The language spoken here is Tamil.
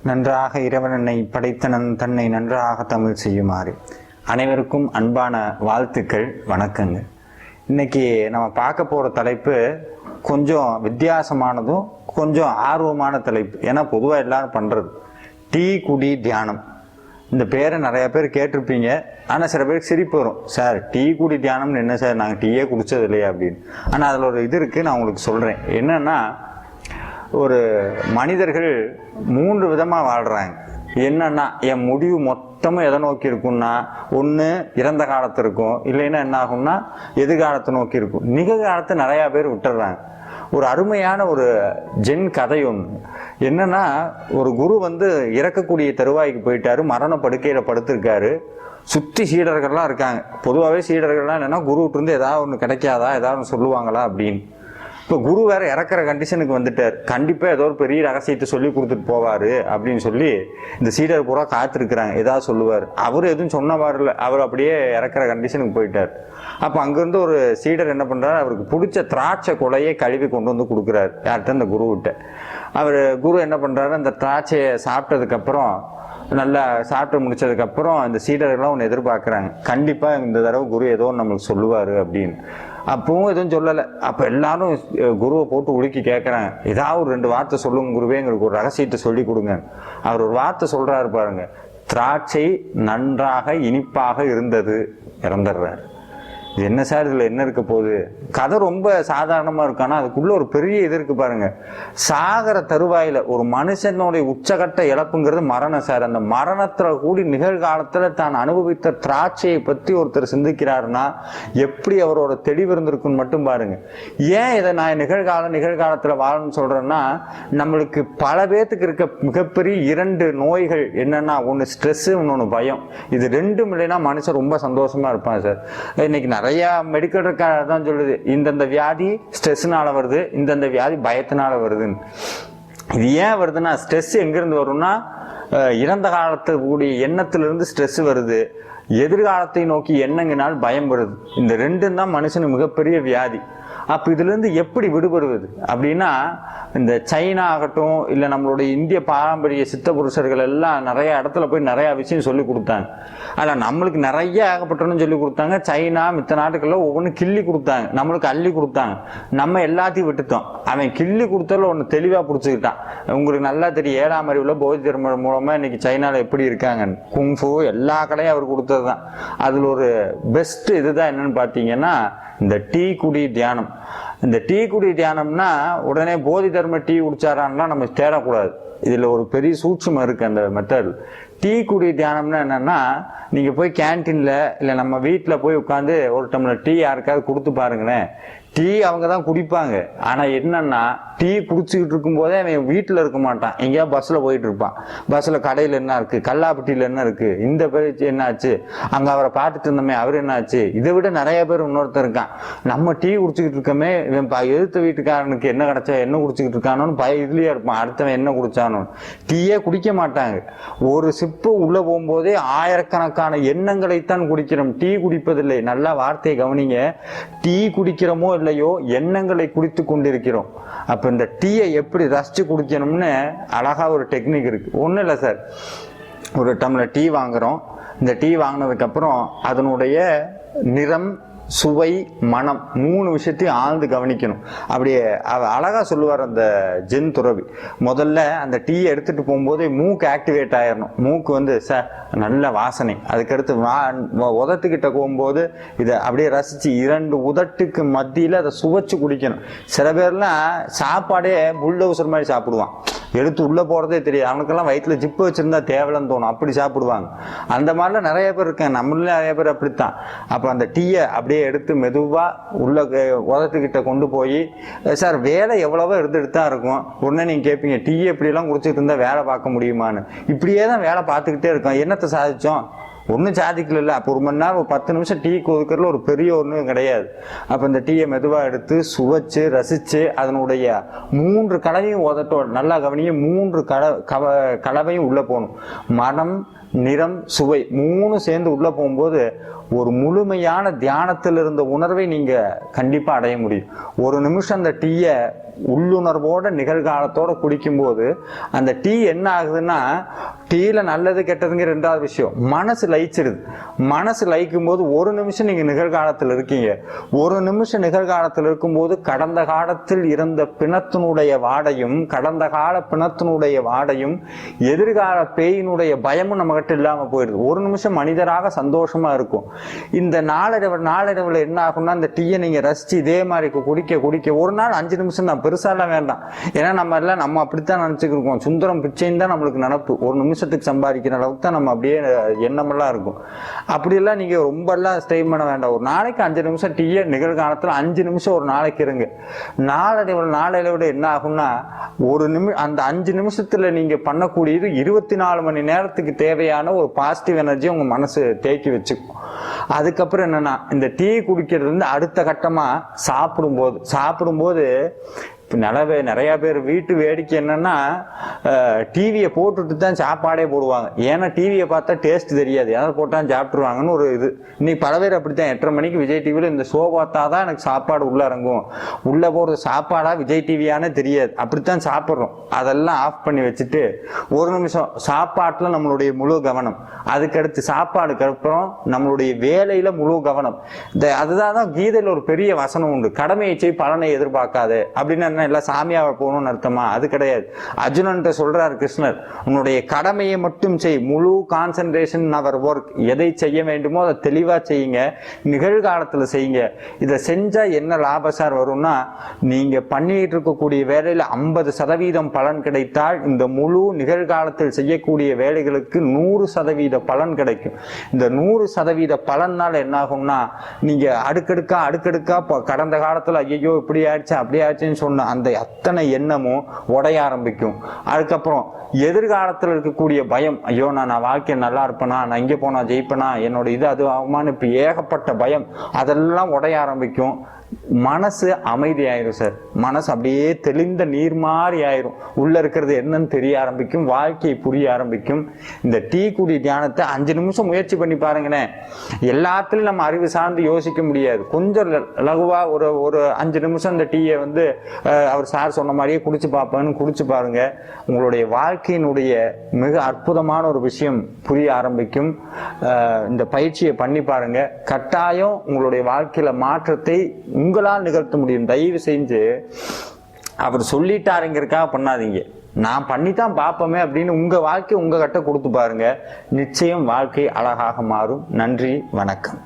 நன்றாக இறைவன் என்னை படைத்தனன் தன்னை நன்றாக தமிழ் செய்யுமாறு. அனைவருக்கும் அன்பான வாழ்த்துக்கள், வணக்கங்க. இன்னைக்கு நம்ம பார்க்க போகிற தலைப்பு கொஞ்சம் வித்தியாசமானதும் கொஞ்சம் ஆர்வமான தலைப்பு. ஏன்னா பொதுவாக எல்லாரும் பண்ணுறது டீ குடி தியானம். இந்த பேரை நிறைய பேர் கேட்டிருப்பீங்க. ஆனால் சில பேருக்கு சிரிப்பு வரும், சார் டீ குடி தியானம்னு என்ன சார், நாங்கள் டீயே குடித்தது இல்லையா அப்படின்னு. ஆனால் அதில் ஒரு இது இருக்குது, நான் உங்களுக்கு சொல்கிறேன். என்னன்னா, ஒரு மனிதர்கள் 3 விதமாக வாழ்கிறாங்க. என்னன்னா, என் முடிவு மொத்தமும் எதை நோக்கி இருக்கும்னா, ஒன்று இறந்த காலத்து இருக்கும், இல்லைன்னா என்ன ஆகும்னா எதிர்காலத்தை நோக்கி இருக்கும். நிகழ்காலத்தை நிறையா பேர் விட்டுடுறாங்க. ஒரு அருமையான ஒரு ஜென் கதை ஒன்று என்னன்னா, ஒரு குரு இறக்கக்கூடிய தருவாய்க்கு போயிட்டாரு, மரண படுக்கையில் படுத்திருக்காரு. சுற்றி சீடர்கள்லாம் இருக்காங்க. பொதுவாகவே சீடர்கள்லாம் என்னன்னா, குருவிட்டு ஏதாவது ஒன்று கிடைக்காதா, ஏதாவது ஒன்று சொல்லுவாங்களா அப்படின்னு. இப்போ குரு வேற இறக்குற கண்டிஷனுக்கு வந்துட்டார். கண்டிப்பாக ஏதோ ஒரு பெரிய ரகசியத்தை சொல்லி கொடுத்துட்டு போவார் அப்படின்னு சொல்லி இந்த சீடர் பூரா காத்திருக்கிறாங்க, ஏதாவது சொல்லுவார். அவர் எதுவும் சொன்னவாறு இல்லை, அவர் அப்படியே இறக்குற கண்டிஷனுக்கு போயிட்டார். அப்போ அங்கேருந்து ஒரு சீடர் என்ன பண்ணுறாரு, அவருக்கு பிடிச்ச திராட்சை கொலையை கழுவி கொண்டு வந்து கொடுக்குறாரு யார்கிட்ட, இந்த குருவிட்ட. குரு என்ன பண்ணுறாரு, அந்த திராட்சையை சாப்பிட்டதுக்கப்புறம், நல்லா சாப்பிட்டு முடிச்சதுக்கப்புறம் இந்த சீடர்கள்லாம் ஒன்று எதிர்பார்க்குறாங்க, கண்டிப்பாக இந்த தடவை குரு ஏதோ நம்மளுக்கு சொல்லுவார் அப்படின்னு. அப்பவும் எதுவும் சொல்லலை. அப்போ எல்லாரும் குருவை போட்டு உலுக்கி கேட்குறாங்க, ஏதாவது ஒரு 2 வார்த்தை சொல்லுங்க குருவே, எங்களுக்கு ஒரு ரகசியத்தை சொல்லி கொடுங்க. அவர் ஒரு வார்த்தை சொல்கிறாரு பாருங்க, திராட்சை நன்றாக இனிப்பாக இருந்தது, இறந்துடுறாரு. இது என்ன சார், இதில் என்ன இருக்க போகுது? கதை ரொம்ப சாதாரணமாக இருக்கு, ஆனால் அதுக்குள்ள ஒரு பெரிய இது இருக்கு பாருங்க. சாகர தருவாயில் ஒரு மனுஷனுடைய உச்சகட்ட இழப்புங்கிறது மரணம் சார். அந்த மரணத்தில் கூடி நிகழ்காலத்தில் தான் அனுபவித்த திராட்சையை பற்றி ஒருத்தர் சிந்திக்கிறாருன்னா எப்படி அவரோட தெளிவு இருந்திருக்குன்னு மட்டும் பாருங்க. ஏன் இதை நான் நிகழ்காலத்தில் வாழணும்னு சொல்றேன்னா, நம்மளுக்கு பல பேர்த்துக்கு இருக்க மிகப்பெரிய 2 நோய்கள் என்னன்னா, ஒன்று ஸ்ட்ரெஸ், இன்னொன்று பயம். இது 2ம் இல்லைன்னா மனுஷன் ரொம்ப சந்தோஷமா இருப்பான் சார். இன்னைக்கு நிறைய மெடிக்கல் தான் சொல்லுது, இந்தந்த வியாதி ஸ்ட்ரெஸ்னால வருது, இந்தந்த வியாதி பயத்தினால வருதுன்னு. இது ஏன் வருதுன்னா, ஸ்ட்ரெஸ் எங்கிருந்து வரும்னா, இறந்த காலத்து கூடிய எண்ணத்திலிருந்து ஸ்ட்ரெஸ் வருது, எதிர்காலத்தை நோக்கி எண்ணங்கினால் பயம் வருது. இந்த 2ம் தான் மனுஷனுக்கு மிகப்பெரிய வியாதி. அப்போ இதுலேருந்து எப்படி விடுபடுவது அப்படின்னா, இந்த சைனா ஆகட்டும், இல்லை நம்மளுடைய இந்திய பாரம்பரிய சித்த புருஷர்கள் எல்லாம் நிறைய இடத்துல போய் நிறையா விஷயம் சொல்லி கொடுத்தாங்க. ஆனால் நம்மளுக்கு நிறைய ஆகப்பட்டோன்னு சொல்லி கொடுத்தாங்க. சைனா மித்த நாட்டுக்கெல்லாம் ஒவ்வொன்றும் கிள்ளி கொடுத்தாங்க, நம்மளுக்கு அள்ளி கொடுத்தாங்க. நம்ம எல்லாத்தையும் விட்டுட்டோம். அவன் கிள்ளி கொடுத்ததில் ஒன்று தெளிவாக பிடிச்சிக்கிட்டான். உங்களுக்கு நல்லா தெரியும், 7ஆம் அறிவில் போதி தர்மம் மூலமாக இன்னைக்கு சைனாவில் எப்படி இருக்காங்கன்னு. குங்ஃபு எல்லா கடையும் அவர் கொடுத்தது தான். அதில் ஒரு பெஸ்ட் இதுதான் என்னன்னு பார்த்தீங்கன்னா, இந்த டீ குடி தியானம். இந்த டீ குடி தியானம்னா உடனே போதி தர்ம டீ குடிச்சாரான்லாம் நம்ம தேடக்கூடாது. இதில் ஒரு பெரிய சூட்சுமம் இருக்குது அந்த மெத்தட். டீ குடி தியானம்னா என்னன்னா, நீங்கள் போய் கேன்டீனில் இல்லை நம்ம வீட்டில் போய் உட்காந்து ஒரு டம்ளர் டீ யாருக்காவது கொடுத்து பாருங்களேன். டீ அவங்க தான் குடிப்பாங்க. ஆனால் என்னன்னா, டீ குடிச்சிக்கிட்டு இருக்கும்போதே அவன் வீட்டில் இருக்க மாட்டான், எங்கேயாவது பஸ்ஸில் போயிட்டு இருப்பான். பஸ்ஸில் கடையில் என்ன இருக்குது, கல்லாப்பட்டியில் என்ன இருக்குது, இந்த பேர் என்னாச்சு, அங்கே அவரை பார்த்துட்டு இருந்தோமே அவர் என்னாச்சு, இதை விட நிறைய பேர் இன்னொருத்தர் இருக்கான். நம்ம டீ குடிச்சிக்கிட்டு இருக்கோமே, இவன் எதிர்த்த வீட்டுக்காரனுக்கு என்ன கிடைச்சா, என்ன குடிச்சிக்கிட்டு இருக்கானோன்னு இதுலேயே இருப்பான், அடுத்தவன் என்ன குடிச்சானோ. டீயே குடிக்க மாட்டாங்க. ஒரு சிப்பு உள்ளே போகும்போதே ஆயிரக்கணக்கான எண்ணங்களைத்தான் குடிக்கிறோம், டீ குடிப்பதில்லை. நல்லா வார்த்தையை கவனிங்க. டீ குடிக்கிறோமோ இல்லையோ, எண்ணங்களை குடித்து கொண்டிருக்கிறோம். அப்ப இந்த டீயை எப்படி ரசிச்சு குடிக்கணும்னு அழகா ஒரு டெக்னிக் இருக்கு. ஒன்றும் இல்லை சார், ஒரு டம்ளர் டீ வாங்குறோம். இந்த டீ வாங்கினதுக்கு அப்புறம் அதனுடைய நிறம், சுவை, மனம் 3 விஷயத்தையும் ஆழ்ந்து கவனிக்கணும். அப்படியே அழகா சொல்லுவார் அந்த ஜென் துறவி. முதல்ல அந்த டீயை எடுத்துட்டு போகும்போதே மூக்கு ஆக்டிவேட் ஆயிடணும். மூக்கு சார் நல்ல வாசனை. அதுக்கடுத்து உதட்டுக்கிட்ட போகும்போது இதை அப்படியே ரசிச்சு 2 உதட்டுக்கு மத்தியில் அதை சுவைச்சு குடிக்கணும். சில பேர்லாம் சாப்பாடே புல்டோசர் மாதிரி சாப்பிடுவான், எடுத்து உள்ளே போகிறதே தெரியாது. அவனுக்கெல்லாம் வயிற்றுல ஜிப்பு வச்சுருந்தா தேவலன்னு தோணும், அப்படி சாப்பிடுவாங்க. அந்த மாதிரிலாம் நிறைய பேர் இருக்கேன், நம்மளே நிறைய பேர் அப்படித்தான். அப்போ அந்த டீயை அப்படியே எடுத்து மெதுவாக உள்ள உதட்டுக்கிட்ட கொண்டு போய், சார் வேலை எவ்வளவோ எடுத்துட்டு தான் இருக்கும். உடனே நீங்கள் கேட்பீங்க, டீ எப்படியெல்லாம் குடிச்சிட்டு இருந்தால் வேலை பார்க்க முடியுமான்னு. இப்படியே தான் வேலை பார்த்துக்கிட்டே இருக்கோம். என்னத்தை சாதிச்சோம்? ஒன்றும் சாதிக்கல. அப்போ 1 மணி நேரம் 10 நிமிஷம் டீ கொதிக்கிறதுல ஒரு பெரிய ஒன்றும் கிடையாது. அப்போ இந்த டீயை மெதுவாக எடுத்து சுவைச்சு ரசித்து அதனுடைய 3 கலவையும் உதட்டோட நல்லா கவனிங்க. 3 கலவையும் உள்ளே போகணும். மனம், நிறம், சுவை 3 சேர்ந்து உள்ளே போகும்போது ஒரு முழுமையான தியானத்தில் இருந்த உணர்வை நீங்கள் கண்டிப்பாக அடைய முடியும். 1 நிமிஷம் அந்த டீயை உள்ளுணர்வோட நிகழ்காலத்தோட குடிக்கும்போது அந்த டீ என்ன ஆகுதுன்னா, டீல நல்லது கெட்டதுங்க ரெண்டாவது விஷயம், மனசு லயிச்சிருது. மனசு லயிக்கும் போது ஒரு நிமிஷம் நீங்க நிகழ்காலத்தில் இருக்கீங்க. ஒரு நிமிஷம் நிகழ்காலத்தில் இருக்கும்போது கடந்த காலத்தில் இருந்த பிணத்தினுடைய வாடையும், கடந்த கால பிணத்தினுடைய வாடையும், எதிர்கால பேயினுடைய பயமும் நம்ம கிட்ட இல்லாம போயிடுது. ஒரு நிமிஷம் மனிதராக சந்தோஷமா இருக்கும். இந்த நாளடைவுல என்ன ஆகும்னா, இந்த டீயை நீங்க ரசிச்சு இதே மாதிரி குடிக்க குடிக்க ஒரு நாள் 5 நிமிஷம் தான், பெருசாலாம் வேண்டாம். ஏன்னா நம்ம அப்படித்தான் நினைச்சுக்கிருக்கோம். சுந்தரம் பிச்சைன்னு தான் நம்மளுக்கு நினப்பு. ஒரு நிமிஷத்துக்கு சம்பாதிக்கிற அளவுக்கு தான் நம்ம அப்படியே எண்ணமெல்லாம் இருக்கும். அப்படியெல்லாம் நீங்க ரொம்ப எல்லாம் ஸ்ட்ரெயின் பண்ண வேண்டாம். ஒரு நாளைக்கு 5 நிமிஷம் டீயை நிகழ்காலத்துல 5 நிமிஷம் ஒரு நாளைக்கு இருங்க. நாளடைவுல என்ன ஆகும்னா, அந்த 5 நிமிஷத்துல நீங்க பண்ணக்கூடியது 24 மணி நேரத்துக்கு தேவையான ஒரு பாசிட்டிவ் எனர்ஜி உங்க மனசு தேக்கி வச்சுக்கும். அதுக்கப்புறம் என்னன்னா, இந்த டீ குடிக்கிறது வந்து அடுத்த கட்டமா சாப்பிடும்போது நிறைய பேர் வீட்டு வேடிக்கை என்னன்னா, டிவியை போட்டுட்டு தான் சாப்பாடே போடுவாங்க. ஏன்னா டிவியை பார்த்தா டேஸ்ட் தெரியாது, யாராவது போட்டாலும் சாப்பிட்டுருவாங்கன்னு ஒரு இது. இன்னைக்கு பல பேர் அப்படித்தான். 8:30 மணிக்கு விஜய் டிவியில் இந்த ஷோ பார்த்தா தான் எனக்கு சாப்பாடு உள்ள இறங்கும், உள்ள போறது சாப்பாடா விஜய் டிவியானே தெரியாது, அப்படித்தான் சாப்பிட்றோம். அதெல்லாம் ஆஃப் பண்ணி வச்சுட்டு ஒரு நிமிஷம் சாப்பாட்டுல நம்மளுடைய முழு கவனம், அதுக்கடுத்து சாப்பாடுக்கு அப்புறம் நம்மளுடைய வேலையில முழு கவனம். அதுதான் கீதையில ஒரு பெரிய வசனம் உண்டு, கடமையை செய் பலனை எதிர்பார்க்காது அப்படின்னு. எல்லாம் சாமியாவை போகணும்னு அர்த்தமா? அது கிடையாது. அர்ஜுனன் சொல்றாரு கிருஷ்ணர், உன்னுடைய கடமையை மட்டும் செய், முழு கான்சென்ட்ரேஷன் அவர் ஒர்க். எதை செய்ய வேண்டுமோ அதை தெளிவா செய்யுங்க, நிகழ்காலத்துல செய்யுங்க. இதை செஞ்சா என்ன லாபசார் வரும்னா, நீங்க பண்ணிட்டு இருக்கக்கூடிய வேலையில 50% பலன் கிடைத்தால் இந்த முழு நிகழ்காலத்தில் செய்யக்கூடிய வேலைகளுக்கு 100% பலன் கிடைக்கும். இந்த 100% பலனால என்ன ஆகும்னா, நீங்க அடுக்கடுக்கா கடந்த காலத்துல ஐயோ இப்படி ஆயிடுச்சு அப்படி ஆயிடுச்சுன்னு சொன்ன அந்த அத்தனை எண்ணமும் உடைய ஆரம்பிக்கும். அதுக்கப்புறம் எதிர்காலத்தில் இருக்கக்கூடிய பயம், ஐயோ நான் வாழ்க்கையை நல்லா இருப்பேனா, நான் இங்கே போனா ஜெயிப்பேனா, என்னோட இது அது ஆகுமான்னு இப்ப ஏகப்பட்ட பயம், அதெல்லாம் உடைய ஆரம்பிக்கும். மனசு அமைதி ஆயிரும் சார். மனசு அப்படியே தெளிந்த நீர் மாதிரி ஆயிரும். உள்ள இருக்கிறது என்னன்னு தெரிய ஆரம்பிக்கும், வாழ்க்கையை புரிய ஆரம்பிக்கும். இந்த டீ குடி தியானத்தை 5 நிமிஷம் முயற்சி பண்ணி பாருங்களேன். எல்லாத்துலயும் நம்ம அறிவு சார்ந்து யோசிக்க முடியாது. கொஞ்சம் லகுவா ஒரு 5 நிமிஷம் இந்த டீயை வந்து அவர் சார் சொன்ன மாதிரியே குடிச்சு குடிச்சு பாருங்க. உங்களுடைய வாழ்க்கையினுடைய மிக அற்புதமான ஒரு விஷயம் புரிய ஆரம்பிக்கும். இந்த பயிற்சியை பண்ணி பாருங்க. கட்டாயம் உங்களுடைய வாழ்க்கையில மாற்றத்தை உங்களால் நிகழ்த்த முடியும். தயவு செஞ்சு அவர் சொல்லிட்டாருங்கிறதுக்காக பண்ணாதீங்க, நான் பண்ணித்தான் பார்ப்போமே அப்படின்னு உங்க வாழ்க்கை உங்க கிட்ட கொடுத்து பாருங்க. நிச்சயம் வாழ்க்கை அழகாக மாறும். நன்றி, வணக்கம்.